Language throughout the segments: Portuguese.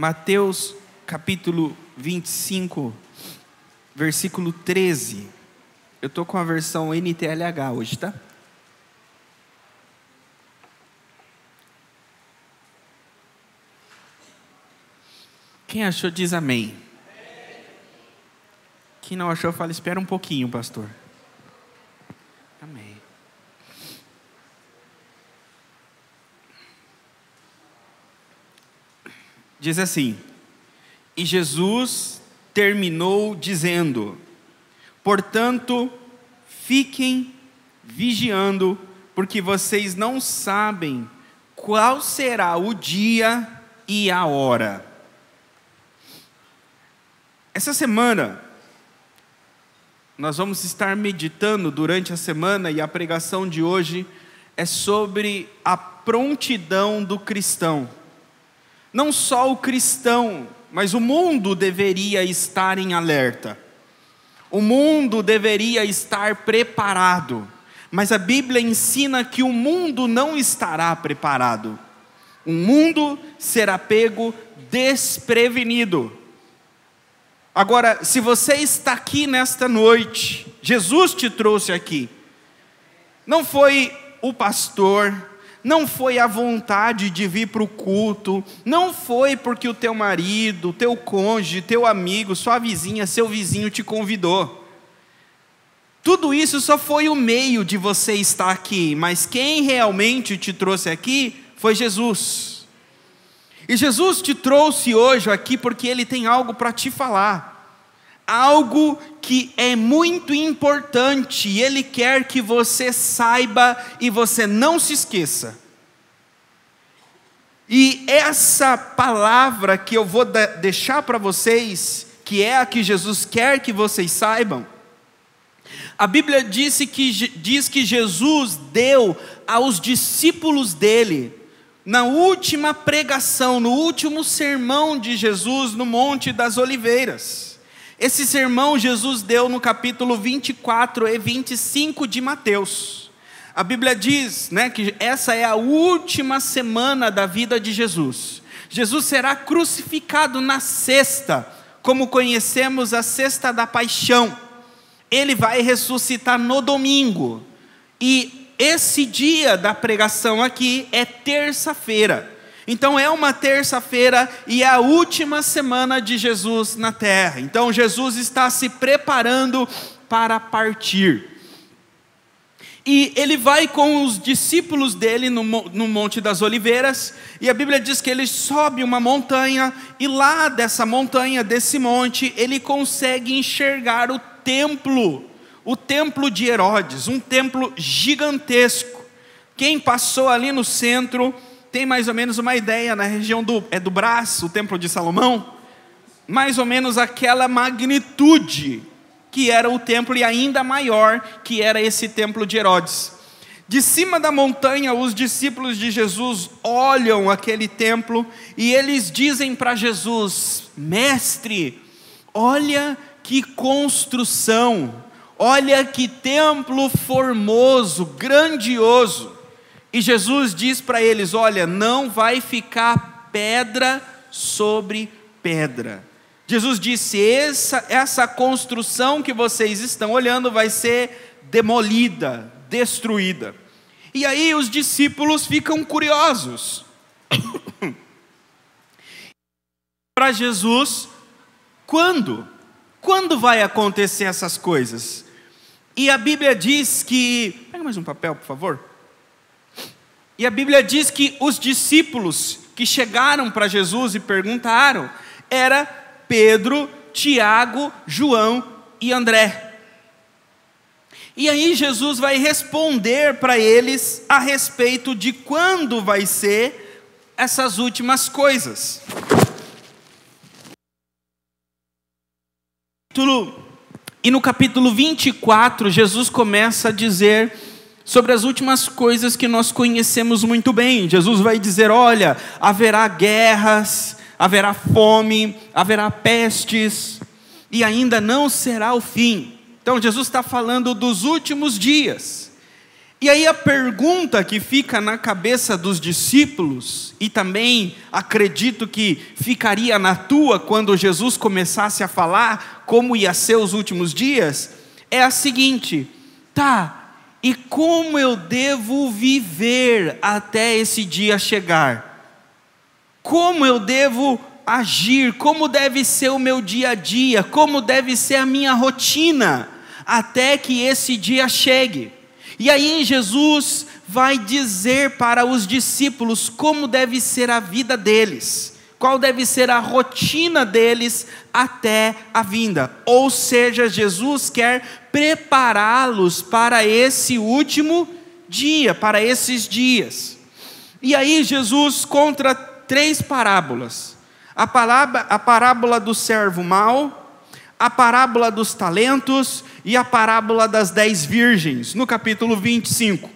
Mateus capítulo 25, versículo 13. Eu estou com a versão NTLH hoje, tá? Quem achou diz amém. Quem não achou fala, espera um pouquinho, pastor. Amém. Diz assim: e Jesus terminou dizendo: portanto, fiquem vigiando, porque vocês não sabem qual será o dia e a hora. Essa semana, nós vamos estar meditando durante a semana, e a pregação de hoje é sobre a prontidão do cristão. Não só o cristão, mas o mundo deveria estar em alerta. O mundo deveria estar preparado. Mas a Bíblia ensina que o mundo não estará preparado. O mundo será pego desprevenido. Agora, se você está aqui nesta noite, Jesus te trouxe aqui. Não foi o pastor, não foi a vontade de vir para o culto, não foi porque o teu marido, teu cônjuge, teu amigo, sua vizinha, seu vizinho te convidou. Tudo isso só foi o meio de você estar aqui, mas quem realmente te trouxe aqui foi Jesus. E Jesus te trouxe hoje aqui porque Ele tem algo para te falar. Algo que é muito importante, e Ele quer que você saiba e você não se esqueça. E essa palavra que eu vou deixar para vocês, que é a que Jesus quer que vocês saibam, a Bíblia diz que Jesus deu aos discípulos dele, na última pregação, no último sermão de Jesus no Monte das Oliveiras. Esse sermão Jesus deu no capítulo 24 e 25 de Mateus. A Bíblia diz, que essa é a última semana da vida de Jesus. Jesus será crucificado na sexta, como conhecemos a sexta da paixão. Ele vai ressuscitar no domingo. E esse dia da pregação aqui é terça-feira. Então é uma terça-feira e é a última semana de Jesus na terra. Então Jesus está se preparando para partir. E ele vai com os discípulos dele no Monte das Oliveiras. E a Bíblia diz que ele sobe uma montanha. E lá dessa montanha, desse monte, ele consegue enxergar o templo de Herodes, um templo gigantesco. Quem passou ali no centro tem mais ou menos uma ideia, na região do Brás, o templo de Salomão, mais ou menos aquela magnitude que era o templo, e ainda maior que era esse templo de Herodes. De cima da montanha, os discípulos de Jesus olham aquele templo e eles dizem para Jesus: mestre, olha que construção, olha que templo formoso, grandioso. E Jesus diz para eles: olha, não vai ficar pedra sobre pedra. Jesus disse: essa construção que vocês estão olhando vai ser demolida, destruída. E aí os discípulos ficam curiosos. Para Jesus, quando? Quando vai acontecer essas coisas? E a Bíblia diz que... Pega mais um papel, por favor. E a Bíblia diz que os discípulos que chegaram para Jesus e perguntaram, era Pedro, Tiago, João e André. E aí Jesus vai responder para eles a respeito de quando vai ser essas últimas coisas. E no capítulo 24, Jesus começa a dizer sobre as últimas coisas que nós conhecemos muito bem. Jesus vai dizer: olha, haverá guerras, haverá fome, haverá pestes, e ainda não será o fim. Então Jesus está falando dos últimos dias. E aí a pergunta que fica na cabeça dos discípulos, e também acredito que ficaria na tua quando Jesus começasse a falar como ia ser os últimos dias, é a seguinte: tá, e como eu devo viver até esse dia chegar? Como eu devo agir? Como deve ser o meu dia a dia? Como deve ser a minha rotina até que esse dia chegue? E aí Jesus vai dizer para os discípulos como deve ser a vida deles, qual deve ser a rotina deles até a vinda. Ou seja, Jesus quer prepará-los para esse último dia, para esses dias. E aí Jesus conta 3 parábolas: a parábola do servo mau, a parábola dos talentos e a parábola das 10 virgens, no capítulo 25.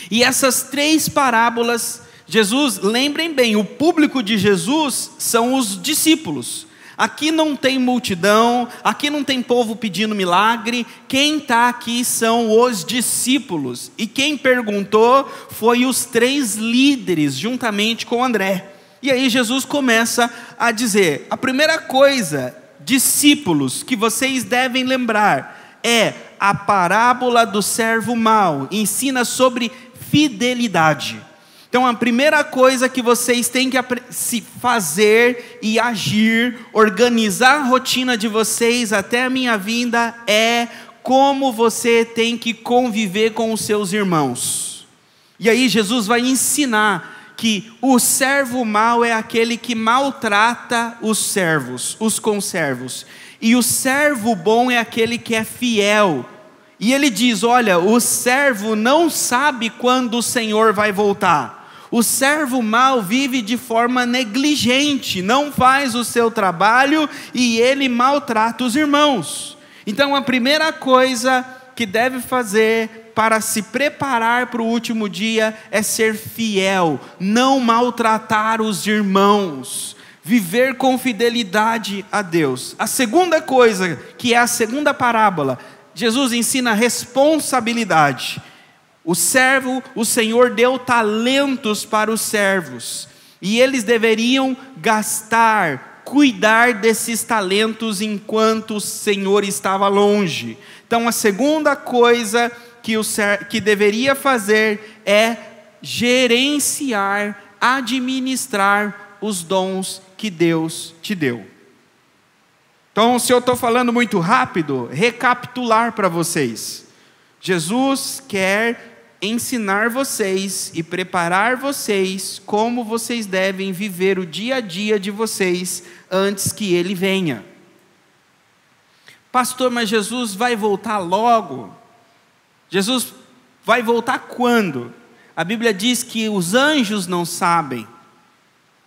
E essas 3 parábolas, Jesus, lembrem bem, o público de Jesus são os discípulos. Aqui não tem multidão, aqui não tem povo pedindo milagre, quem está aqui são os discípulos. E quem perguntou foi os 3 líderes, juntamente com André. E aí Jesus começa a dizer: a primeira coisa, discípulos, que vocês devem lembrar é a parábola do servo mau. Ensina sobre fidelidade. Então a primeira coisa que vocês têm que se fazer e agir, organizar a rotina de vocês até a minha vinda, é como você tem que conviver com os seus irmãos. E aí Jesus vai ensinar que o servo mau é aquele que maltrata os servos, os conservos. E o servo bom é aquele que é fiel. E ele diz: olha, o servo não sabe quando o Senhor vai voltar. O servo mau vive de forma negligente, não faz o seu trabalho e ele maltrata os irmãos. Então a primeira coisa que deve fazer para se preparar para o último dia é ser fiel, não maltratar os irmãos, viver com fidelidade a Deus. A segunda coisa, que é a segunda parábola, Jesus ensina responsabilidade. O Senhor deu talentos para os servos, e eles deveriam gastar, cuidar desses talentos enquanto o Senhor estava longe. Então a segunda coisa que deveria fazer é gerenciar, administrar os dons que Deus te deu. Então, se eu estou falando muito rápido, recapitular para vocês. Jesus quer ensinar vocês e preparar vocês como vocês devem viver o dia a dia de vocês antes que Ele venha. Pastor, mas Jesus vai voltar logo? Jesus vai voltar quando? A Bíblia diz que os anjos não sabem.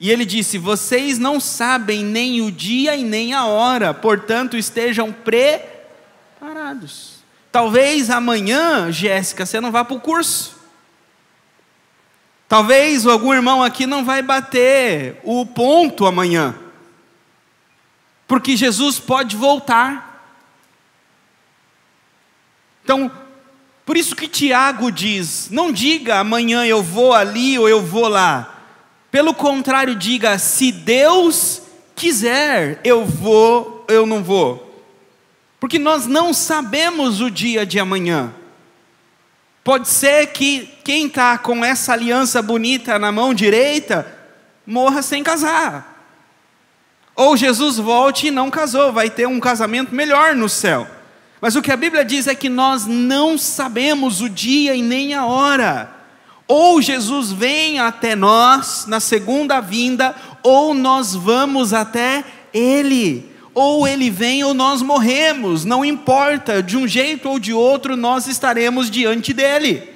E ele disse: vocês não sabem nem o dia e nem a hora, portanto estejam preparados. Talvez amanhã, Jéssica, você não vá para o curso. Talvez algum irmão aqui não vai bater o ponto amanhã, porque Jesus pode voltar. Então, por isso que Tiago diz: não diga amanhã eu vou ali ou eu vou lá. Pelo contrário, diga: se Deus quiser, eu vou, eu não vou. Porque nós não sabemos o dia de amanhã. Pode ser que quem está com essa aliança bonita na mão direita morra sem casar. Ou Jesus volte e não casou, vai ter um casamento melhor no céu. Mas o que a Bíblia diz é que nós não sabemos o dia e nem a hora. Ou Jesus vem até nós na segunda vinda, ou nós vamos até Ele. Ou Ele vem ou nós morremos, não importa, de um jeito ou de outro nós estaremos diante dEle.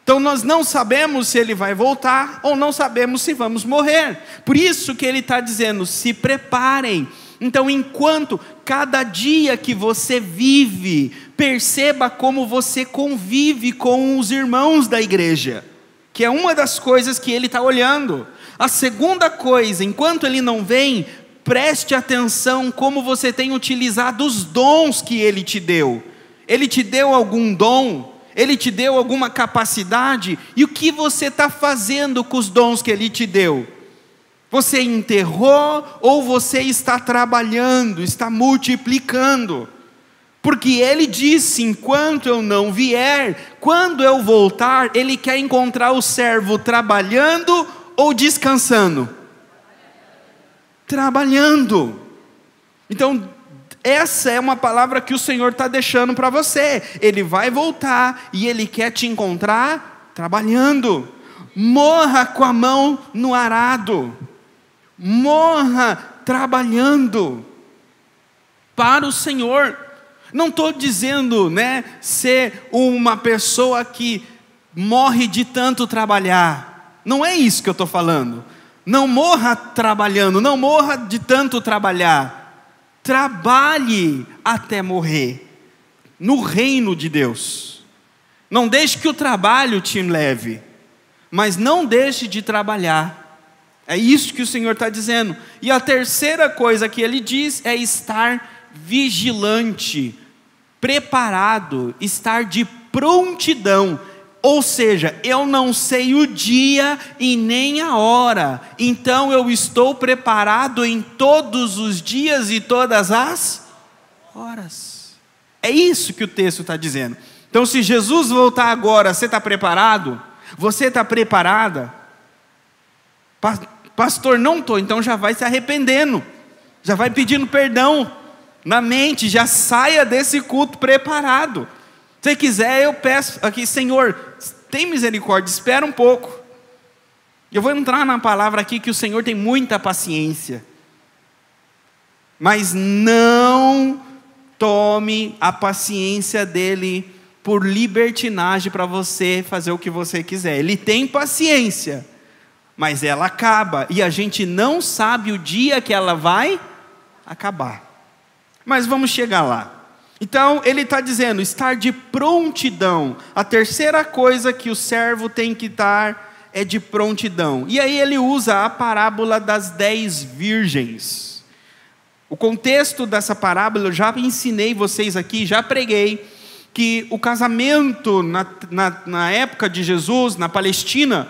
Então nós não sabemos se Ele vai voltar, ou não sabemos se vamos morrer. Por isso que Ele está dizendo: se preparem. Então, enquanto cada dia que você vive, perceba como você convive com os irmãos da igreja, que é uma das coisas que Ele está olhando. A segunda coisa, enquanto Ele não vem, preste atenção como você tem utilizado os dons que Ele te deu. Ele te deu algum dom? Ele te deu alguma capacidade? E o que você está fazendo com os dons que Ele te deu? Você enterrou ou você está trabalhando, está multiplicando? Porque Ele disse, enquanto eu não vier, quando eu voltar, Ele quer encontrar o servo trabalhando ou descansando? Trabalhando. Então, essa é uma palavra que o Senhor está deixando para você. Ele vai voltar e Ele quer te encontrar trabalhando. Morra com a mão no arado. Morra trabalhando para o Senhor. Não estou dizendo, ser uma pessoa que morre de tanto trabalhar. Não é isso que eu estou falando. Não morra trabalhando, não morra de tanto trabalhar. Trabalhe até morrer, no reino de Deus. Não deixe que o trabalho te leve, mas não deixe de trabalhar. É isso que o Senhor está dizendo. E a terceira coisa que Ele diz é estar vigilante, preparado, estar de prontidão. Ou seja, eu não sei o dia e nem a hora, então eu estou preparado em todos os dias e todas as horas. É isso que o texto está dizendo. Então, se Jesus voltar agora, você está preparado? Você está preparada? Pastor, não estou. Então já vai se arrependendo, já vai pedindo perdão na mente, já saia desse culto preparado. Se você quiser, eu peço aqui, Senhor, tem misericórdia, espera um pouco. Eu vou entrar na palavra aqui que o Senhor tem muita paciência. Mas não tome a paciência dele por libertinagem para você fazer o que você quiser. Ele tem paciência, mas ela acaba. E a gente não sabe o dia que ela vai acabar. Mas vamos chegar lá. Então, ele está dizendo, estar de prontidão. A terceira coisa que o servo tem que estar é de prontidão. E aí ele usa a parábola das 10 virgens. O contexto dessa parábola, eu já ensinei vocês aqui, já preguei, que o casamento na época de Jesus, na Palestina,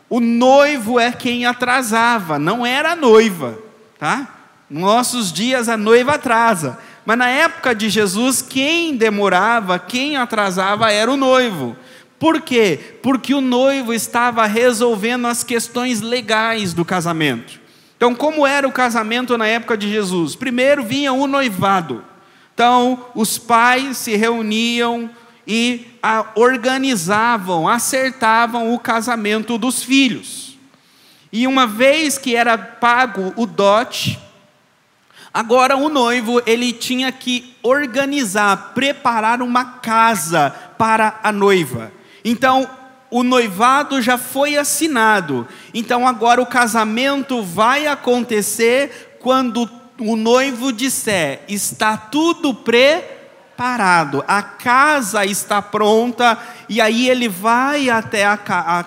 o noivo é quem atrasava, não era a noiva, tá? Nos nossos dias a noiva atrasa. Mas na época de Jesus, quem demorava, quem atrasava era o noivo. Por quê? Porque o noivo estava resolvendo as questões legais do casamento. Então, como era o casamento na época de Jesus? Primeiro vinha o noivado. Então, os pais se reuniam e organizavam, acertavam o casamento dos filhos. E uma vez que era pago o dote, agora o noivo, ele tinha que organizar, preparar uma casa para a noiva. Então, o noivado já foi assinado. Então, agora o casamento vai acontecer quando o noivo disser, está tudo preparado, a casa está pronta, e aí ele vai até a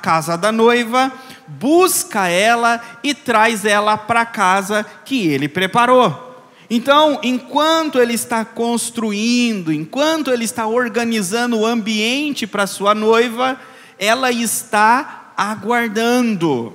casa da noiva, busca ela e traz ela para a casa que ele preparou. Então, enquanto ele está construindo, enquanto ele está organizando o ambiente para sua noiva, ela está aguardando.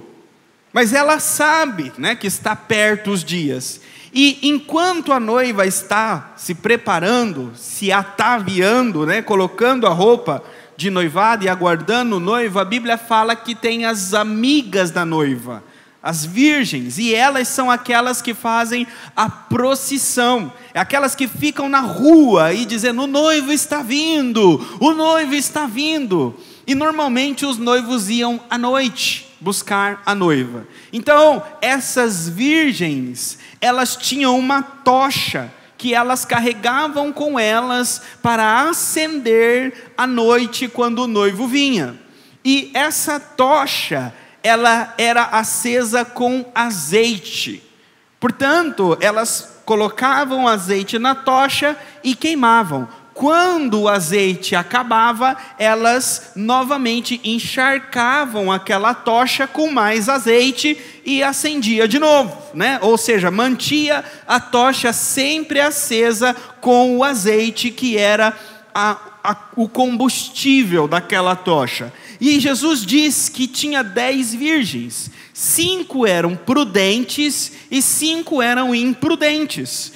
Mas ela sabe, que está perto os dias. E enquanto a noiva está se preparando, se ataviando, colocando a roupa de noivado e aguardando o noivo, a Bíblia fala que tem as amigas da noiva, as virgens, e elas são aquelas que fazem a procissão, aquelas que ficam na rua e dizendo, o noivo está vindo, o noivo está vindo. E normalmente os noivos iam à noite buscar a noiva. Então, essas virgens, elas tinham uma tocha que elas carregavam com elas para acender à noite quando o noivo vinha. E essa tocha, ela era acesa com azeite. Portanto, elas colocavam azeite na tocha e queimavam. Quando o azeite acabava, elas novamente encharcavam aquela tocha com mais azeite e acendia de novo, Ou seja, mantia a tocha sempre acesa com o azeite, que era o combustível daquela tocha. E Jesus diz que tinha 10 virgens. 5 eram prudentes e 5 eram imprudentes.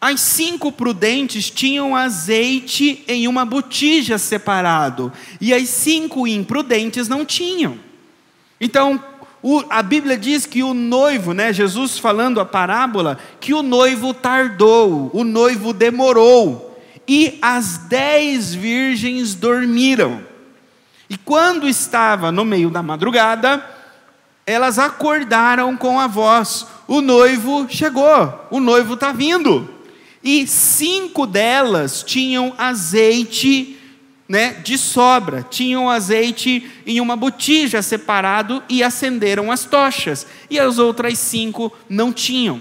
As 5 prudentes tinham azeite em uma botija separado, e as 5 imprudentes não tinham. Então, a Bíblia diz que o noivo, Jesus falando a parábola, que o noivo tardou, o noivo demorou, e as 10 virgens dormiram. E quando estava no meio da madrugada, elas acordaram com a voz: o noivo chegou, o noivo está vindo. E 5 delas tinham azeite, de sobra, tinham azeite em uma botija separado e acenderam as tochas, e as outras 5 não tinham.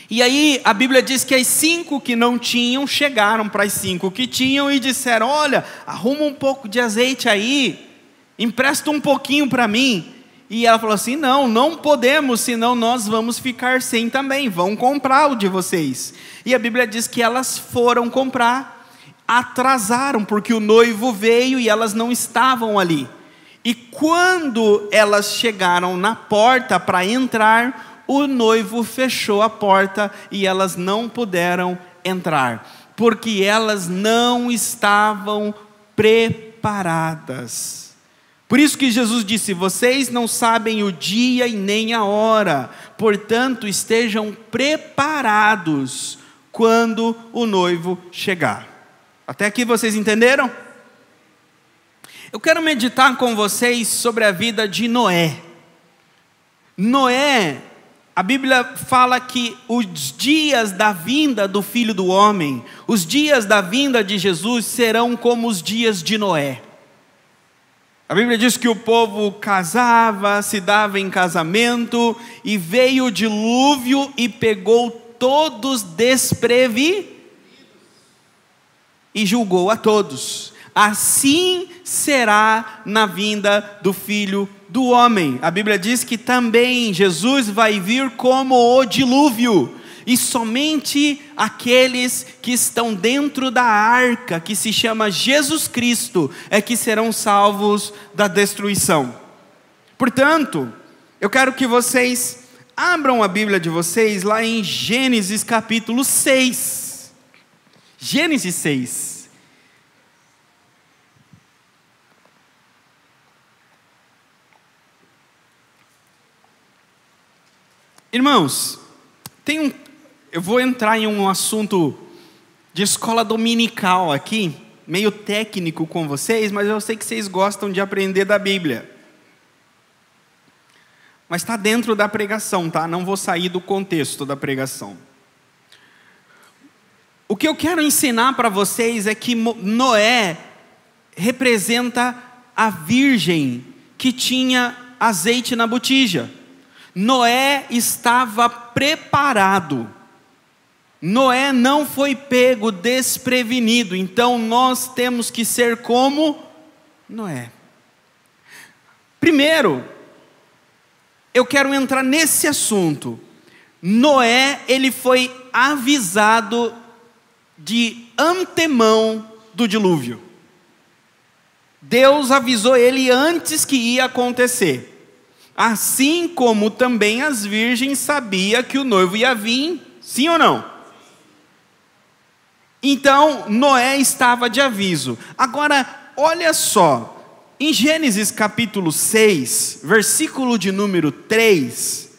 E aí a Bíblia diz que as 5 que não tinham chegaram para as 5 que tinham e disseram: olha, arruma um pouco de azeite aí, empresta um pouquinho para mim. E ela falou assim: não podemos, senão nós vamos ficar sem também, vão comprar o de vocês. E a Bíblia diz que elas foram comprar, atrasaram, porque o noivo veio e elas não estavam ali. E quando elas chegaram na porta para entrar, o noivo fechou a porta e elas não puderam entrar, porque elas não estavam preparadas. Por isso que Jesus disse: vocês não sabem o dia e nem a hora, portanto estejam preparados quando o noivo chegar. Até aqui vocês entenderam? Eu quero meditar com vocês sobre a vida de Noé. Noé, a Bíblia fala que os dias da vinda do Filho do Homem, os dias da vinda de Jesus serão como os dias de Noé. A Bíblia diz que o povo casava, se dava em casamento, e veio o dilúvio e pegou todos desprevenidos e julgou a todos. Assim será na vinda do Filho do Homem. A Bíblia diz que também Jesus vai vir como o dilúvio, e somente aqueles que estão dentro da arca, que se chama Jesus Cristo, é que serão salvos da destruição. Portanto, eu quero que vocês abram a Bíblia de vocês lá em Gênesis capítulo 6. Gênesis 6. Irmãos, eu vou entrar em um assunto de escola dominical aqui, meio técnico com vocês, mas eu sei que vocês gostam de aprender da Bíblia. Mas está dentro da pregação, tá? Não vou sair do contexto da pregação. O que eu quero ensinar para vocês é que Noé representa a virgem que tinha azeite na botija. Noé estava preparado. Noé não foi pego desprevenido. Então nós temos que ser como Noé. Primeiro, eu quero entrar nesse assunto. Noé, ele foi avisado de antemão do dilúvio. Deus avisou ele antes que ia acontecer. Assim como também as virgens sabiam que o noivo ia vir, sim ou não? Então, Noé estava de aviso. Agora, olha só, em Gênesis capítulo 6, versículo de número 3,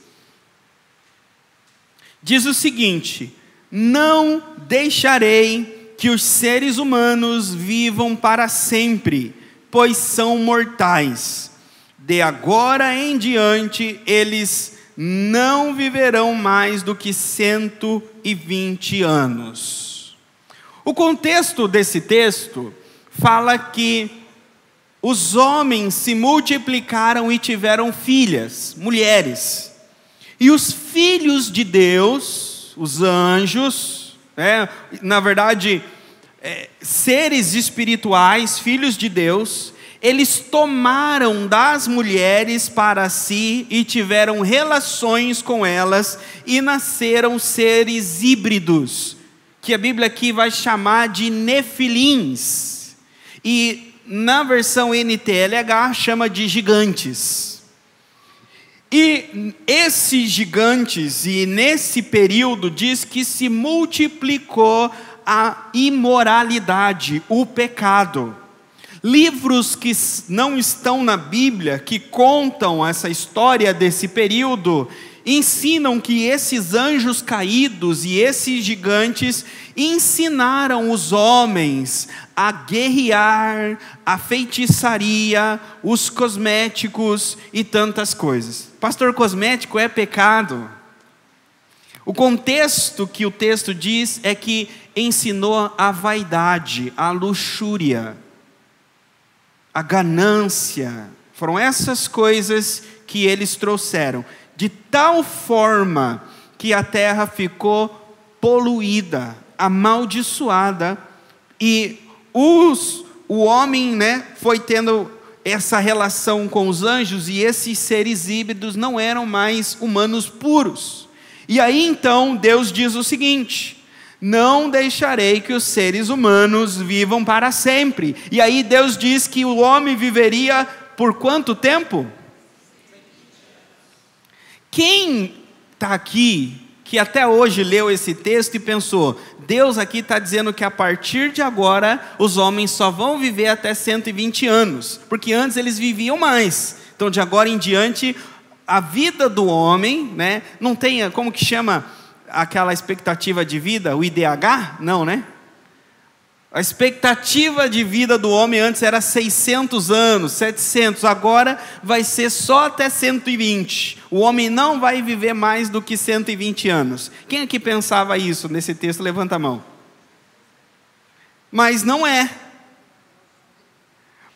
diz o seguinte: não deixarei que os seres humanos vivam para sempre, pois são mortais. De agora em diante, eles não viverão mais do que 120 anos. O contexto desse texto fala que os homens se multiplicaram e tiveram filhas, mulheres. E os filhos de Deus, os anjos, na verdade, seres espirituais, filhos de Deus, eles tomaram das mulheres para si e tiveram relações com elas e nasceram seres híbridos, que a Bíblia aqui vai chamar de nefilins. E na versão NTLH chama de gigantes. E esses gigantes, e nesse período diz que se multiplicou a imoralidade, o pecado. Livros que não estão na Bíblia, que contam essa história desse período, ensinam que esses anjos caídos e esses gigantes ensinaram os homens a guerrear, a feitiçaria, os cosméticos e tantas coisas. Pastor, cosmético é pecado? O contexto que o texto diz é que ensinou a vaidade, a luxúria, a ganância. Foram essas coisas que eles trouxeram, de tal forma que a terra ficou poluída, amaldiçoada, e o homem, foi tendo essa relação com os anjos, e esses seres híbridos não eram mais humanos puros. E aí então Deus diz o seguinte: não deixarei que os seres humanos vivam para sempre. E aí Deus diz que o homem viveria por quanto tempo? Quem está aqui, que até hoje leu esse texto e pensou, Deus aqui está dizendo que a partir de agora, os homens só vão viver até 120 anos, porque antes eles viviam mais. Então de agora em diante, a vida do homem, não tem, como que chama aquela expectativa de vida, o IDH? Não, A expectativa de vida do homem antes era 600 anos, 700, agora vai ser só até 120. O homem não vai viver mais do que 120 anos. Quem aqui pensava isso nesse texto? Levanta a mão. Mas não é.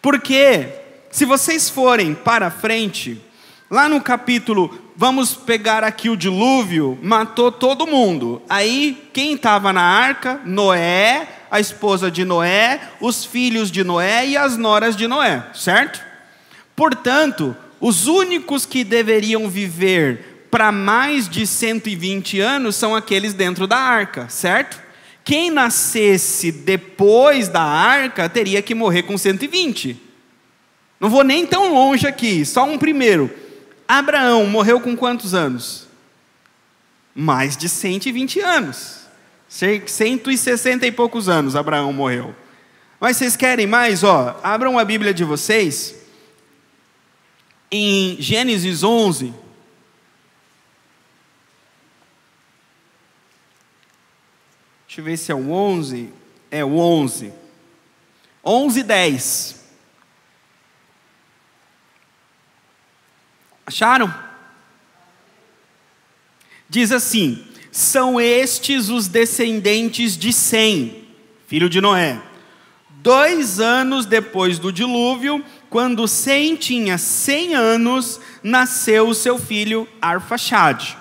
Porque, se vocês forem para frente, lá no capítulo, vamos pegar aqui o dilúvio, matou todo mundo. Aí, quem estava na arca? Noé, a esposa de Noé, os filhos de Noé e as noras de Noé, certo? Portanto, os únicos que deveriam viver para mais de 120 anos são aqueles dentro da arca, certo? Quem nascesse depois da arca teria que morrer com 120. Não vou nem tão longe aqui, só um primeiro. Abraão morreu com quantos anos? Mais de 120 anos. 160 e poucos anos Abraão morreu. Mas vocês querem mais? Abram a Bíblia de vocês em Gênesis 11. Deixa eu ver se é o 11. É o 11. 11:10. Acharam? Diz assim: são estes os descendentes de Sem, filho de Noé. 2 anos depois do dilúvio, quando Sem tinha 100 anos, nasceu o seu filho Arfaxade.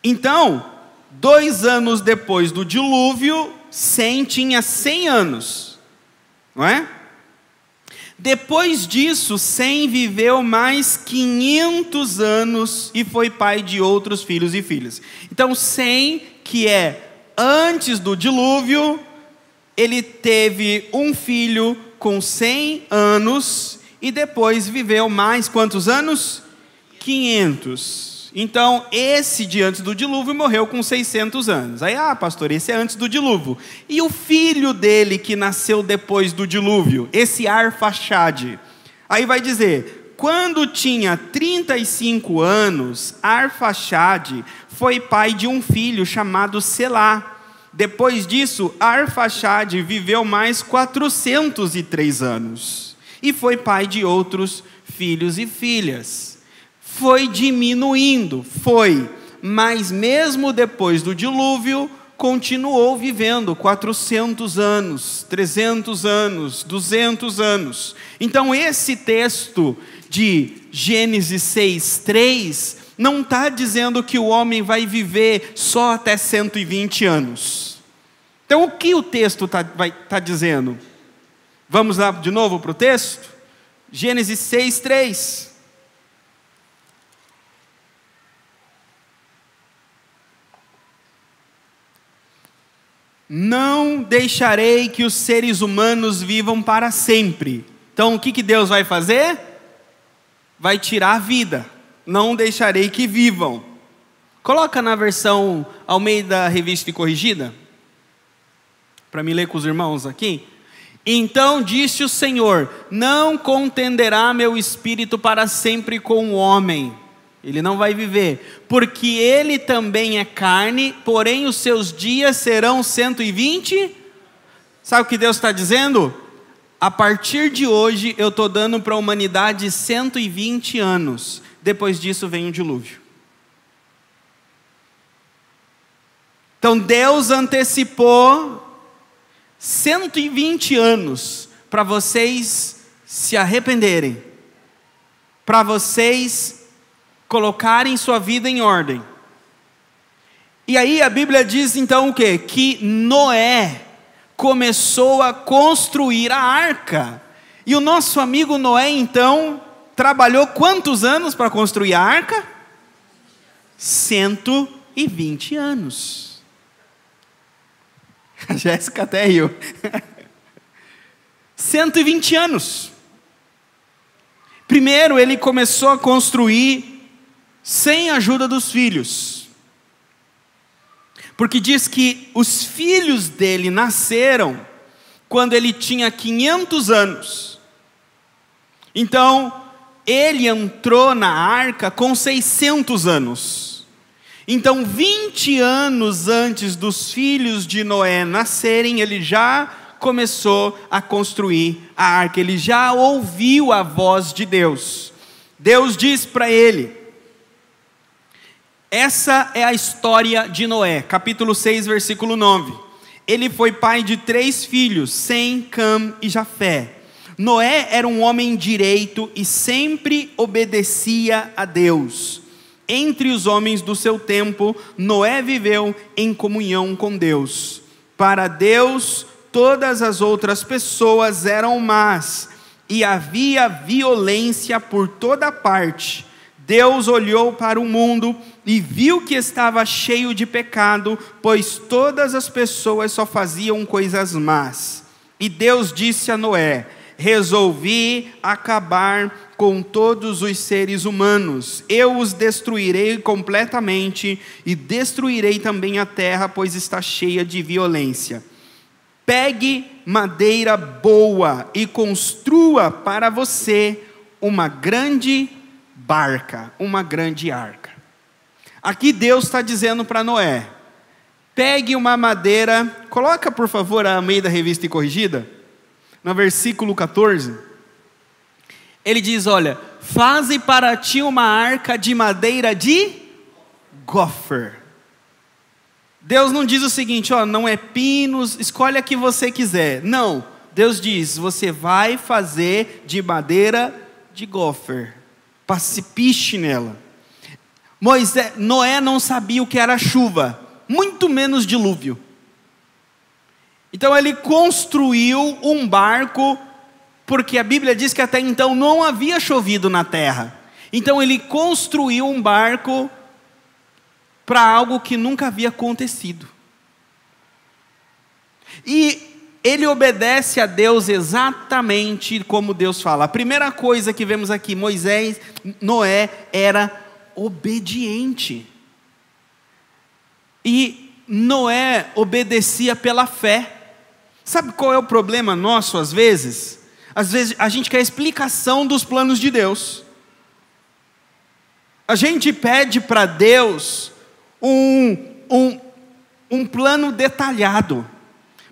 Então, 2 anos depois do dilúvio, Sem tinha 100 anos, não é? Depois disso, Sem viveu mais 500 anos e foi pai de outros filhos e filhas. Então, Sem, que é antes do dilúvio, ele teve um filho com 100 anos e depois viveu mais quantos anos? 500. Então, esse de antes do dilúvio morreu com 600 anos. Aí, pastor, esse é antes do dilúvio. E o filho dele que nasceu depois do dilúvio, esse Arfaxade. Aí vai dizer, quando tinha 35 anos, Arfaxade foi pai de um filho chamado Selá. Depois disso, Arfaxade viveu mais 403 anos. E foi pai de outros filhos e filhas. Foi diminuindo, mas mesmo depois do dilúvio, continuou vivendo 400 anos, 300 anos, 200 anos. Então esse texto de Gênesis 6:3 não está dizendo que o homem vai viver só até 120 anos. Então o que o texto está dizendo? Vamos lá de novo para o texto? Gênesis 6:3. não deixarei que os seres humanos vivam para sempre. Então o que Deus vai fazer? Vai tirar a vida. Não deixarei que vivam. Coloca na versão Almeida Revista e Corrigida, para me ler com os irmãos aqui. Então disse o Senhor: não contenderá meu espírito para sempre com o homem. Ele não vai viver, porque ele também é carne, porém os seus dias serão 120. Sabe o que Deus está dizendo? A partir de hoje eu estou dando para a humanidade 120 anos. Depois disso vem o dilúvio. Então Deus antecipou 120 anos para vocês se arrependerem, para vocês colocarem sua vida em ordem. E aí a Bíblia diz então o quê? Que Noé começou a construir a arca. E o nosso amigo Noé então trabalhou quantos anos para construir a arca? 120 anos. A Jéssica até riu. 120 anos. Primeiro ele começou a construir sem a ajuda dos filhos. Porque diz que os filhos dele nasceram quando ele tinha 500 anos. Então, ele entrou na arca com 600 anos. Então, 20 anos antes dos filhos de Noé nascerem, ele já começou a construir a arca. Ele já ouviu a voz de Deus. Deus diz para ele. Essa é a história de Noé, capítulo 6, versículo 9. Ele foi pai de 3 filhos, Sem, Cam e Jafé. Noé era um homem direito e sempre obedecia a Deus. Entre os homens do seu tempo, Noé viveu em comunhão com Deus. Para Deus, todas as outras pessoas eram más, e havia violência por toda parte. Deus olhou para o mundo e viu que estava cheio de pecado, pois todas as pessoas só faziam coisas más. E Deus disse a Noé: resolvi acabar com todos os seres humanos. Eu os destruirei completamente e destruirei também a terra, pois está cheia de violência. Pegue madeira boa e construa para você uma grande barca, uma grande arca. Aqui Deus está dizendo para Noé: pegue uma madeira, coloca por favor a Almeida Revista e Corrigida, no versículo 14, ele diz: olha, faze para ti uma arca de madeira de gofer. Deus não diz o seguinte, ó, não é pinos, escolhe a que você quiser. Não, Deus diz, você vai fazer de madeira de gofer. Passe piche nela. Noé não sabia o que era chuva, muito menos dilúvio. Então ele construiu um barco, porque a Bíblia diz que até então não havia chovido na terra. Então ele construiu um barco para algo que nunca havia acontecido. E ele obedece a Deus exatamente como Deus fala. A primeira coisa que vemos aqui, Noé era obediente. E Noé obedecia pela fé. Sabe qual é o problema nosso às vezes? Às vezes a gente quer explicação dos planos de Deus. A gente pede para Deus um plano detalhado.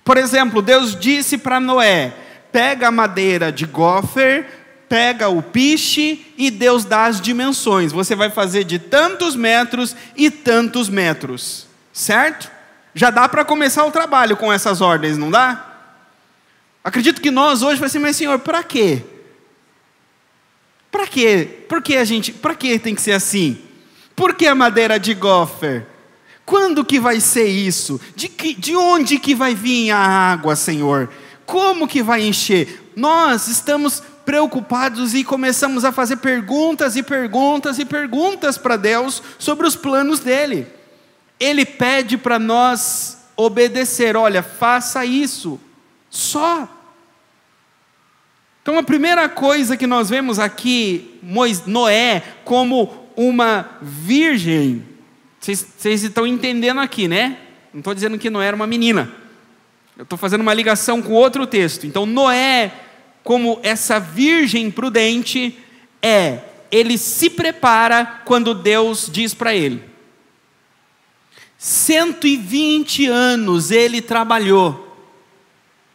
Por exemplo, Deus disse para Noé: pega a madeira de gofer, pega o piche, e Deus dá as dimensões. Você vai fazer de tantos metros e tantos metros. Certo? Já dá para começar o trabalho com essas ordens, não dá? Acredito que nós hoje vai ser, mas Senhor, para quê? Para quê? Para que tem que ser assim? Por que a madeira de gofer? Quando que vai ser isso? De onde que vai vir a água, Senhor? Como que vai encher? Nós estamos preocupados e começamos a fazer perguntas e perguntas e perguntas para Deus sobre os planos dele. Ele pede para nós obedecer. Olha, faça isso. Só. Então a primeira coisa que nós vemos aqui, Noé como uma virgem. Vocês estão entendendo aqui, né? Não estou dizendo que Noé era uma menina. Eu estou fazendo uma ligação com outro texto. Então Noé, como essa virgem prudente, ele se prepara quando Deus diz para ele. 120 anos ele trabalhou.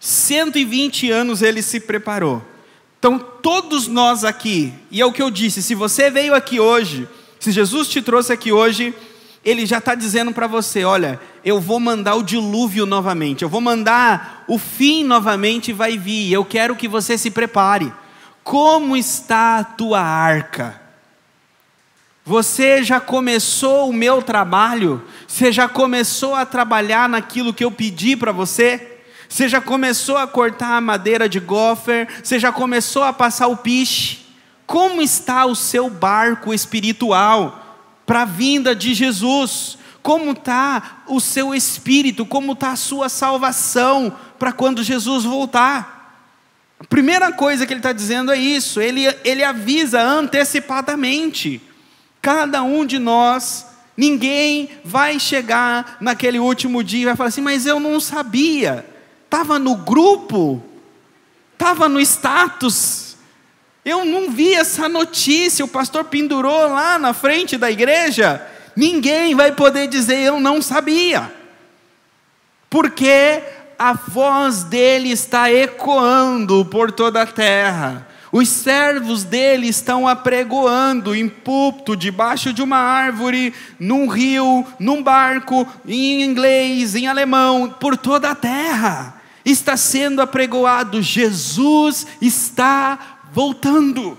120 anos ele se preparou. Então todos nós aqui, e é o que eu disse, se você veio aqui hoje, se Jesus te trouxe aqui hoje, Ele já está dizendo para você, olha, eu vou mandar o dilúvio novamente, eu vou mandar o fim novamente, vai vir, eu quero que você se prepare. Como está a tua arca? Você já começou o meu trabalho? Você já começou a trabalhar naquilo que eu pedi para você? Você já começou a cortar a madeira de gofer? Você já começou a passar o piche? Como está o seu barco espiritual para a vinda de Jesus? Como está o seu espírito? Como está a sua salvação para quando Jesus voltar? A primeira coisa que ele está dizendo é isso. Ele avisa antecipadamente. Cada um de nós, ninguém vai chegar naquele último dia e vai falar assim, mas eu não sabia. Estava no grupo, estava no status, eu não vi essa notícia, o pastor pendurou lá na frente da igreja. Ninguém vai poder dizer eu não sabia, porque a voz dele está ecoando por toda a terra. Os servos dele estão apregoando em púlpito, debaixo de uma árvore, num rio, num barco, em inglês, em alemão, por toda a terra. Está sendo apregoado, Jesus está voltando.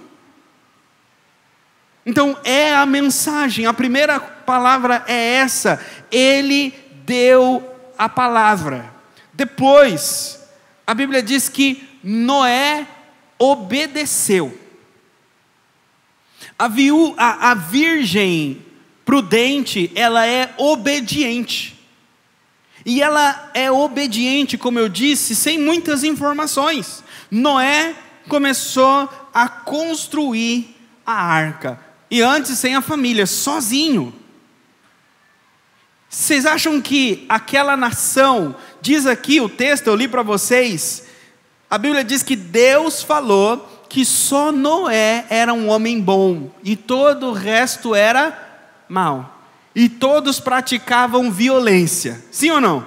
Então é a mensagem, a primeira palavra é essa, ele deu a palavra. Depois, a Bíblia diz que Noé obedeceu. A virgem prudente, ela é obediente. E ela é obediente, como eu disse, sem muitas informações. Noé começou a construir a arca. E antes sem a família, sozinho. Vocês acham que aquela nação, diz aqui o texto, eu li para vocês, a Bíblia diz que Deus falou que só Noé era um homem bom, e todo o resto era mau. E todos praticavam violência, sim ou não?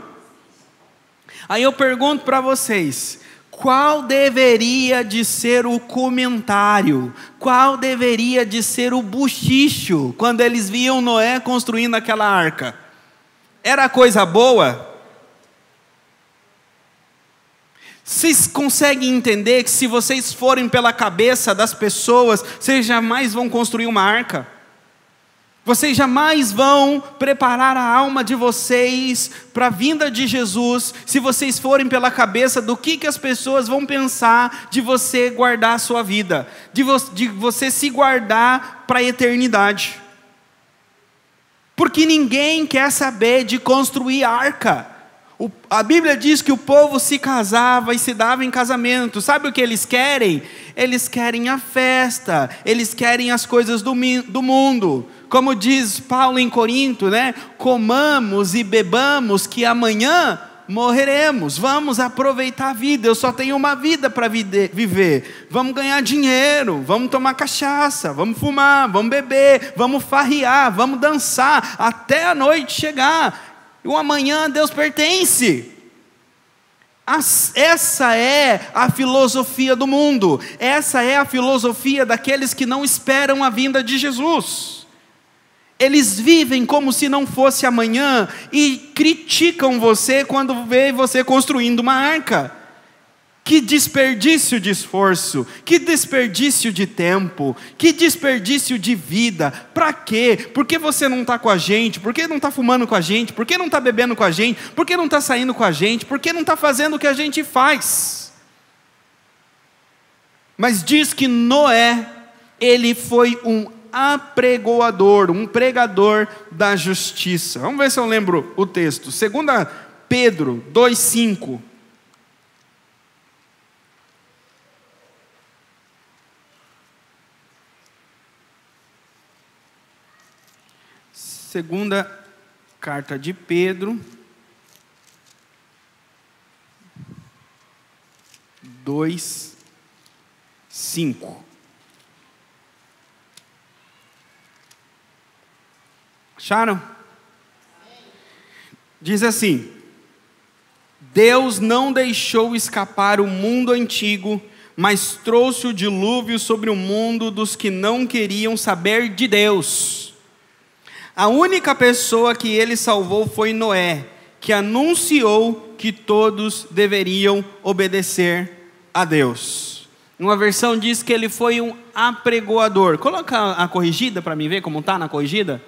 Aí eu pergunto para vocês, qual deveria de ser o comentário? Qual deveria de ser o bochicho, quando eles viam Noé construindo aquela arca? Era coisa boa? Vocês conseguem entender que se vocês forem pela cabeça das pessoas, vocês jamais vão construir uma arca? Vocês jamais vão preparar a alma de vocês para a vinda de Jesus, se vocês forem pela cabeça do que as pessoas vão pensar de você guardar a sua vida, de você se guardar para a eternidade. Porque ninguém quer saber de construir arca. A Bíblia diz que o povo se casava e se dava em casamento. Sabe o que eles querem? Eles querem a festa, eles querem as coisas do mundo. Como diz Paulo em Corinto, né? Comamos e bebamos que amanhã morreremos. Vamos aproveitar a vida, eu só tenho uma vida para viver. Vamos ganhar dinheiro, vamos tomar cachaça, vamos fumar, vamos beber, vamos farrear, vamos dançar, até a noite chegar. E o amanhã Deus pertence. Essa é a filosofia do mundo. Essa é a filosofia daqueles que não esperam a vinda de Jesus. Eles vivem como se não fosse amanhã e criticam você quando vê você construindo uma arca. Que desperdício de esforço, que desperdício de tempo, que desperdício de vida. Para quê? Por que você não está com a gente? Por que não está fumando com a gente? Por que não está bebendo com a gente? Por que não está saindo com a gente? Por que não está fazendo o que a gente faz? Mas diz que Noé, ele foi um apregoador, um pregador da justiça. Vamos ver se eu lembro o texto. Pedro 2,5. Segunda carta de Pedro 2,5. Acharam? Diz assim: Deus não deixou escapar o mundo antigo, mas trouxe o dilúvio sobre o mundo dos que não queriam saber de Deus. A única pessoa que ele salvou foi Noé, que anunciou que todos deveriam obedecer a Deus. Uma versão diz que ele foi um apregoador. Coloca a corrigida para mim ver como está na corrigida.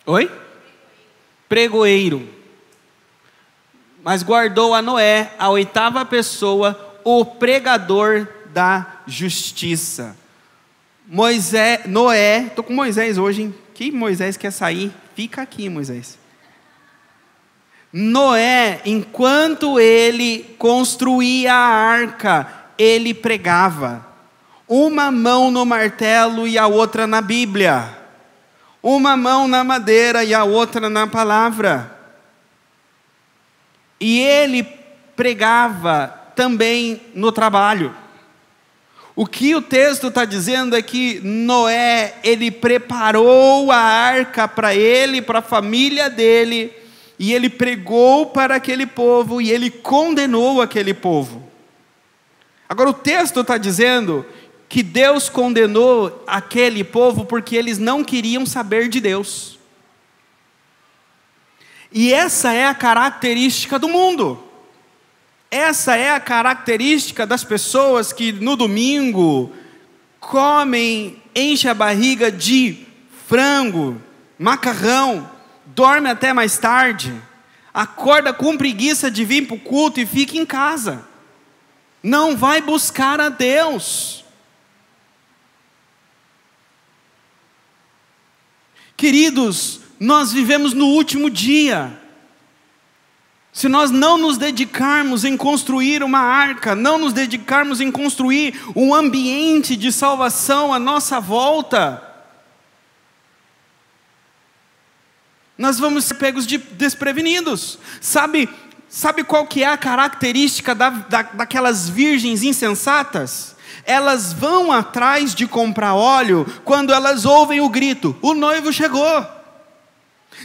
Oi? Pregoeiro. Mas guardou a Noé, a oitava pessoa, o pregador da justiça. Noé, estou com Moisés hoje, hein? Que Moisés quer sair? Fica aqui, Moisés. Noé, enquanto ele construía a arca, ele pregava. Uma mão no martelo e a outra na Bíblia. Uma mão na madeira e a outra na palavra. E ele pregava também no trabalho. O que o texto está dizendo é que Noé, ele preparou a arca para ele, para a família dele, e ele pregou para aquele povo, e ele condenou aquele povo. Agora o texto está dizendo que Deus condenou aquele povo porque eles não queriam saber de Deus. E essa é a característica do mundo. Essa é a característica das pessoas que no domingo comem, enchem a barriga de frango, macarrão, dorme até mais tarde, acorda com preguiça de vir para o culto e fica em casa. Não vai buscar a Deus. Queridos, nós vivemos no último dia. Se nós não nos dedicarmos em construir uma arca, não nos dedicarmos em construir um ambiente de salvação à nossa volta, nós vamos ser pegos desprevenidos. Sabe qual que é a característica daquelas virgens insensatas? Elas vão atrás de comprar óleo quando elas ouvem o grito: o noivo chegou.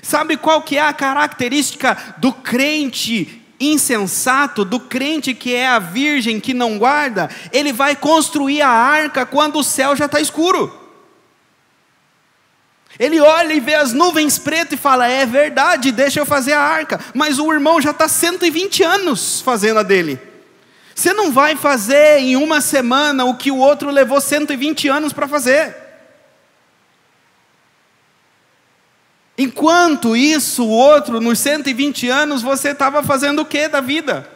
Sabe qual que é a característica do crente insensato, do crente que é a virgem que não guarda? Ele vai construir a arca quando o céu já está escuro. Ele olha e vê as nuvens pretas e fala: é verdade, deixa eu fazer a arca. Mas o irmão já está 120 anos fazendo a dele. Você não vai fazer em uma semana o que o outro levou 120 anos para fazer. Enquanto isso, o outro, nos 120 anos, você estava fazendo o que da vida?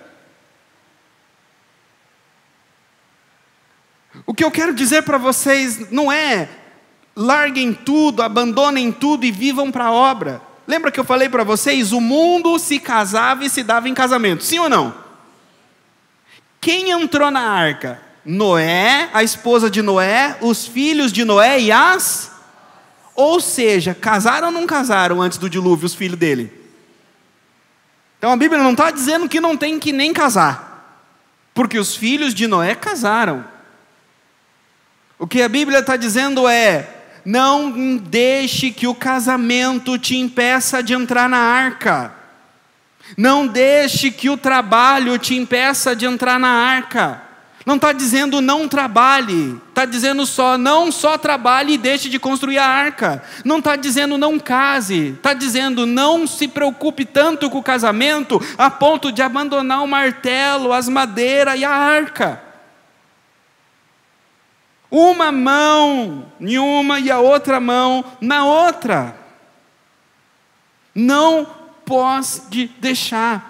O que eu quero dizer para vocês não é: larguem tudo, abandonem tudo e vivam para a obra. Lembra que eu falei para vocês? O mundo se casava e se dava em casamento, sim ou não? Quem entrou na arca? Noé, a esposa de Noé, os filhos de Noé e as... Ou seja, casaram ou não casaram antes do dilúvio os filhos dele? Então a Bíblia não está dizendo que não tem que nem casar, porque os filhos de Noé casaram. O que a Bíblia está dizendo é: não deixe que o casamento te impeça de entrar na arca. Não deixe que o trabalho te impeça de entrar na arca. Não está dizendo não trabalhe, está dizendo não só trabalhe e deixe de construir a arca. Não está dizendo não case, está dizendo não se preocupe tanto com o casamento a ponto de abandonar o martelo, as madeiras e a arca. Uma mão em uma e a outra mão na outra. Não pode deixar.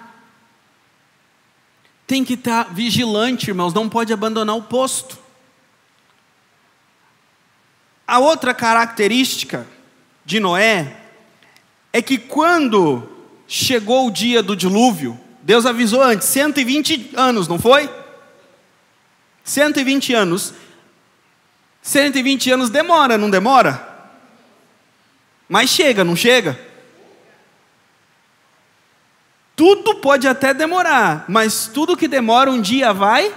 Tem que estar vigilante, irmãos, não pode abandonar o posto. A outra característica de Noé é que quando chegou o dia do dilúvio, Deus avisou antes, 120 anos, não foi? 120 anos. 120 anos demora, não demora? Mas chega, não chega? Tudo pode até demorar, mas tudo que demora um dia vai.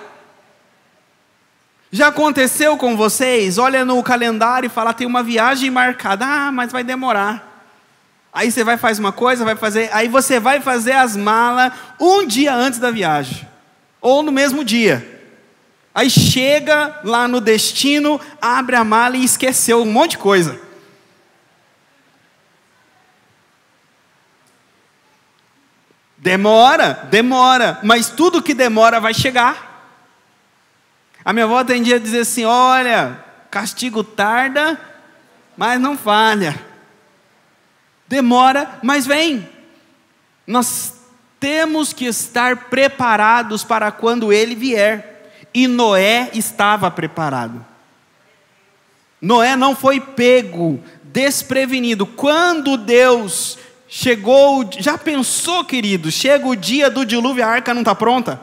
Já aconteceu com vocês? Olha no calendário e fala, tem uma viagem marcada. Ah, mas vai demorar. Aí você vai fazer uma coisa, aí você vai fazer as malas um dia antes da viagem. Ou no mesmo dia. Aí chega lá no destino, abre a mala e esqueceu um monte de coisa. Demora, mas tudo que demora vai chegar. A minha avó tendia a dizer assim, olha, castigo tarda, mas não falha. Demora, mas vem. Nós temos que estar preparados para quando Ele vier. E Noé estava preparado. Noé não foi pego, desprevenido. Quando Deus chegou, já pensou, querido, chega o dia do dilúvio, a arca não está pronta?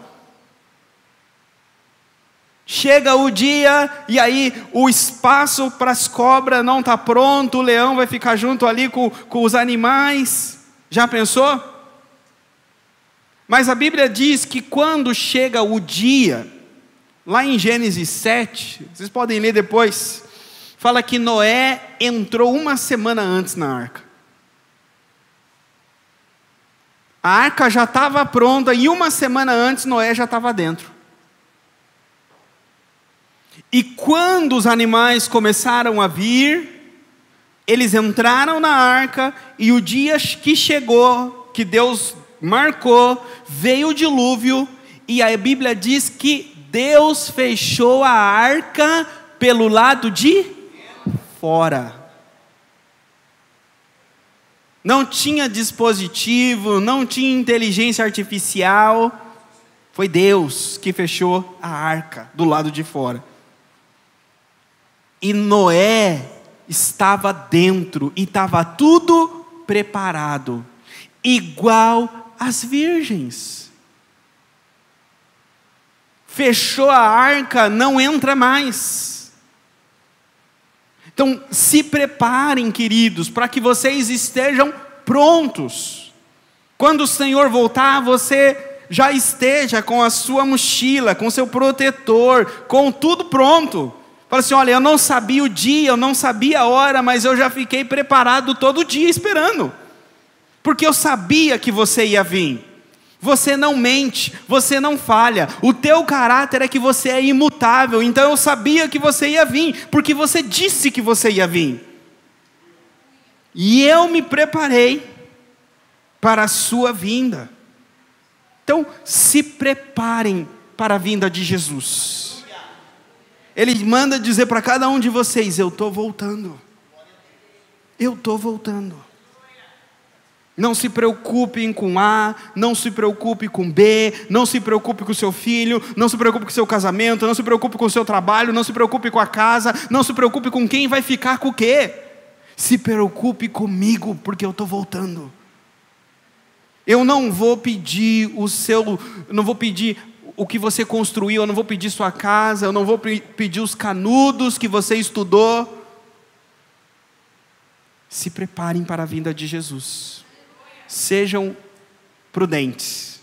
Chega o dia, e aí o espaço para as cobras não está pronto, o leão vai ficar junto ali com os animais. Já pensou? Mas a Bíblia diz que quando chega o dia, lá em Gênesis 7, vocês podem ler depois, fala que Noé entrou uma semana antes na arca. A arca já estava pronta e uma semana antes Noé já estava dentro. E quando os animais começaram a vir, eles entraram na arca e o dia que chegou, que Deus marcou, veio o dilúvio e a Bíblia diz que Deus fechou a arca pelo lado de fora. Não tinha dispositivo, não tinha inteligência artificial. Foi Deus que fechou a arca do lado de fora. E Noé estava dentro e estava tudo preparado, igual as virgens. Fechou a arca, não entra mais. Então, se preparem, queridos, para que vocês estejam prontos. Quando o Senhor voltar, você já esteja com a sua mochila, com o seu protetor, com tudo pronto. Fala assim, olha, eu não sabia o dia, eu não sabia a hora, mas eu já fiquei preparado todo dia esperando. Porque eu sabia que você ia vir. Você não mente, você não falha. O teu caráter é que você é imutável. Então eu sabia que você ia vir, porque você disse que você ia vir. E eu me preparei para a sua vinda. Então se preparem para a vinda de Jesus. Ele manda dizer para cada um de vocês, eu estou voltando. Eu estou voltando. Não se preocupem com A, não se preocupe com B, não se preocupe com o seu filho, não se preocupe com o seu casamento, não se preocupe com o seu trabalho, não se preocupe com a casa, não se preocupe com quem vai ficar com o quê. Se preocupe comigo, porque eu estou voltando. Eu não vou pedir o que você construiu, eu não vou pedir sua casa, eu não vou pedir os canudos que você estudou. Se preparem para a vinda de Jesus. Sejam prudentes.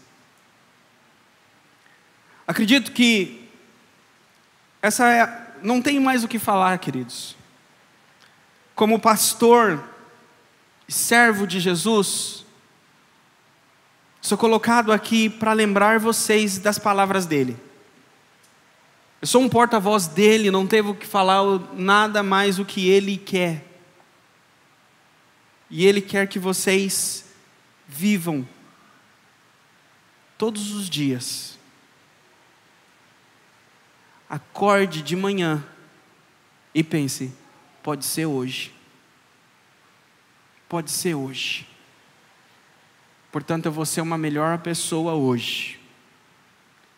Acredito que não tem mais o que falar, queridos. Como pastor, servo de Jesus, sou colocado aqui para lembrar vocês das palavras dele. Eu sou um porta-voz dele, não devo que falar nada mais o que ele quer. E ele quer que vocês vivam todos os dias. Acorde de manhã e pense, pode ser hoje. Pode ser hoje. Portanto, eu vou ser uma melhor pessoa hoje.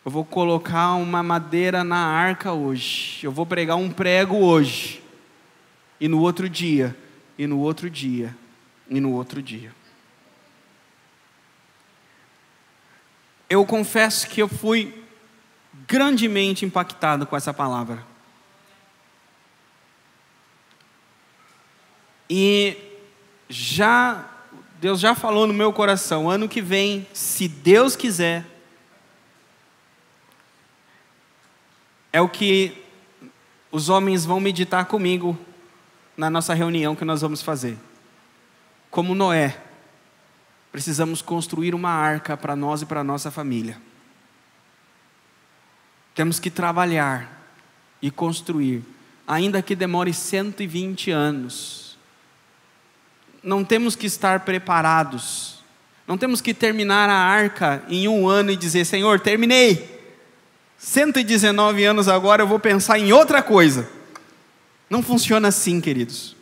Eu vou colocar uma madeira na arca hoje. Eu vou pregar um prego hoje. E no outro dia, e no outro dia, e no outro dia. Eu confesso que eu fui grandemente impactado com essa palavra. E Deus já falou no meu coração, ano que vem, se Deus quiser, é o que os homens vão meditar comigo na nossa reunião que nós vamos fazer. Como Noé, precisamos construir uma arca para nós e para a nossa família. Temos que trabalhar e construir, ainda que demore 120 anos. Não temos que estar preparados. Não temos que terminar a arca em 1 ano e dizer, Senhor, terminei. 119 anos agora eu vou pensar em outra coisa. Não funciona assim, queridos.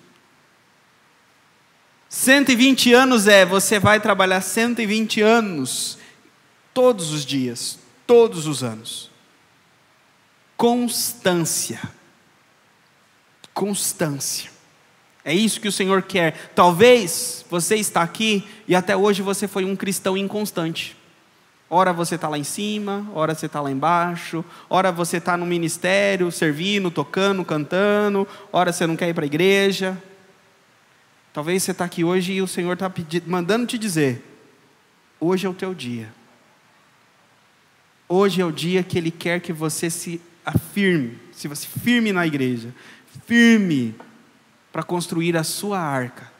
120 anos você vai trabalhar 120 anos, todos os dias, todos os anos. Constância. Constância. É isso que o Senhor quer. Talvez você está aqui e até hoje você foi um cristão inconstante. Ora você está lá em cima, ora você está lá embaixo, ora você está no ministério, servindo, tocando, cantando, ora você não quer ir para a igreja. Talvez você está aqui hoje e o Senhor está mandando te dizer, hoje é o teu dia. Hoje é o dia que Ele quer que você se afirme, se você firme na igreja, firme para construir a sua arca.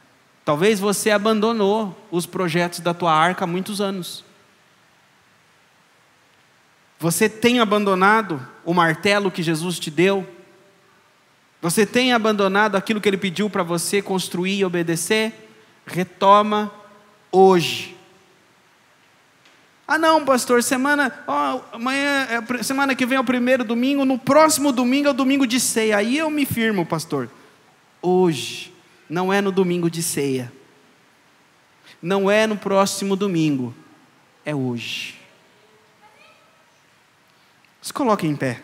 Talvez você abandonou os projetos da tua arca há muitos anos. Você tem abandonado o martelo que Jesus te deu? Você tem abandonado aquilo que Ele pediu para você construir e obedecer? Retoma hoje. Ah não, pastor, amanhã, semana que vem é o primeiro domingo, no próximo domingo é o domingo de ceia. Aí eu me firmo, pastor. Hoje, não é no domingo de ceia. Não é no próximo domingo, é hoje. Se coloque em pé.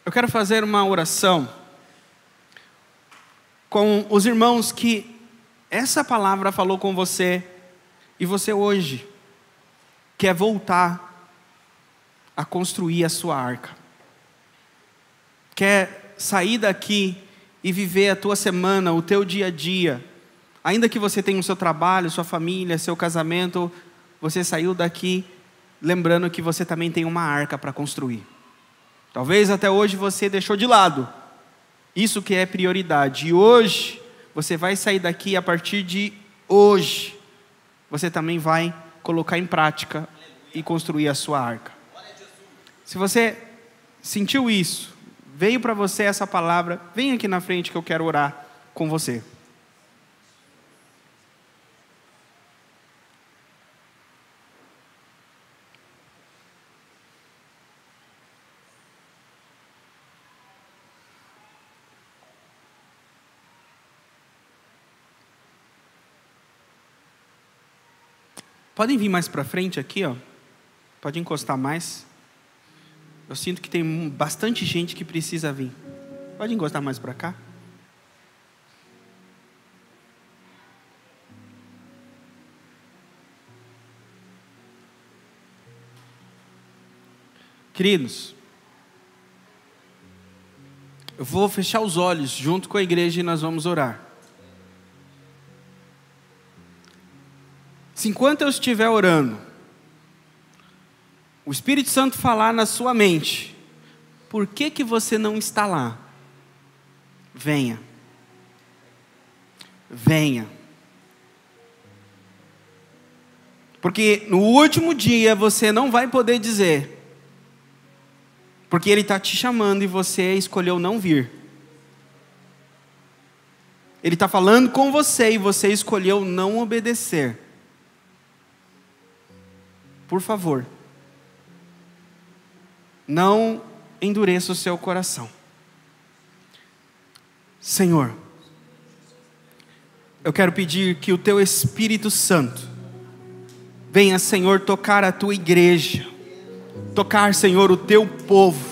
Eu quero fazer uma oração com os irmãos que essa palavra falou com você e você hoje quer voltar a construir a sua arca. Quer sair daqui e viver a tua semana, o teu dia a dia. Ainda que você tenha o seu trabalho, sua família, seu casamento, você saiu daqui lembrando que você também tem uma arca para construir. Talvez até hoje você deixou de lado isso que é prioridade. E hoje, você vai sair daqui, a partir de hoje, você também vai colocar em prática e construir a sua arca. Se você sentiu isso, veio para você essa palavra, vem aqui na frente que eu quero orar com você. Podem vir mais para frente aqui, ó. Pode encostar mais. Eu sinto que tem bastante gente que precisa vir. Pode encostar mais para cá. Queridos, eu vou fechar os olhos junto com a igreja e nós vamos orar. Se enquanto eu estiver orando, o Espírito Santo falar na sua mente, por que você não está lá? Venha. Venha. Porque no último dia você não vai poder dizer, porque Ele está te chamando e você escolheu não vir. Ele está falando com você e você escolheu não obedecer. Por favor, não endureça o seu coração. Senhor, eu quero pedir que o Teu Espírito Santo venha, Senhor, tocar a Tua igreja, tocar, Senhor, o Teu povo.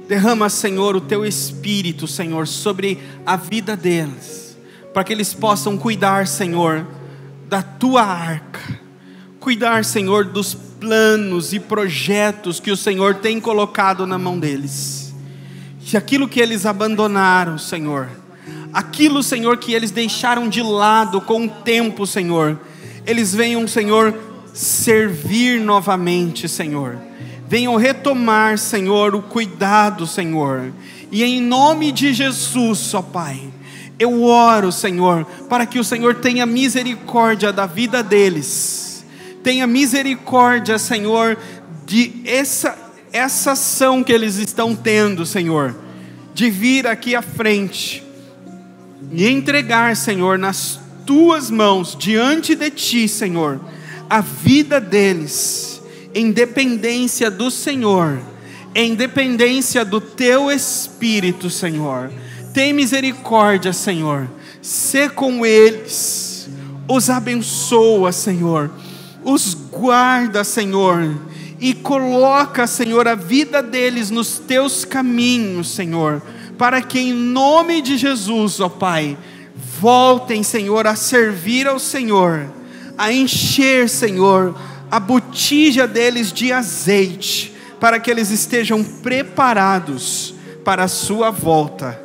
Derrama, Senhor, o Teu Espírito, Senhor, sobre a vida deles, para que eles possam cuidar, Senhor, da Tua arca, cuidar, Senhor, dos planos e projetos que o Senhor tem colocado na mão deles. E aquilo que eles abandonaram, Senhor, aquilo, Senhor, que eles deixaram de lado com o tempo, Senhor, eles venham, Senhor, servir novamente, Senhor. Venham retomar, Senhor, o cuidado, Senhor. E em nome de Jesus, ó Pai, eu oro, Senhor, para que o Senhor tenha misericórdia da vida deles. Tenha misericórdia, Senhor, de essa ação que eles estão tendo, Senhor, de vir aqui à frente e entregar, Senhor, nas Tuas mãos, diante de Ti, Senhor, a vida deles, em dependência do Senhor, em dependência do Teu Espírito, Senhor. Tem misericórdia, Senhor, sê com eles, os abençoa, Senhor, os guarda, Senhor, e coloca, Senhor, a vida deles nos Teus caminhos, Senhor, para que em nome de Jesus, ó Pai, voltem, Senhor, a servir ao Senhor, a encher, Senhor, a botija deles de azeite, para que eles estejam preparados para a Sua volta.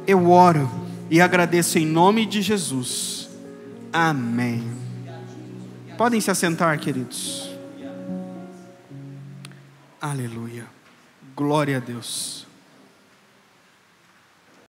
Eu oro e agradeço em nome de Jesus. Amém. Podem se assentar, queridos. Aleluia. Glória a Deus.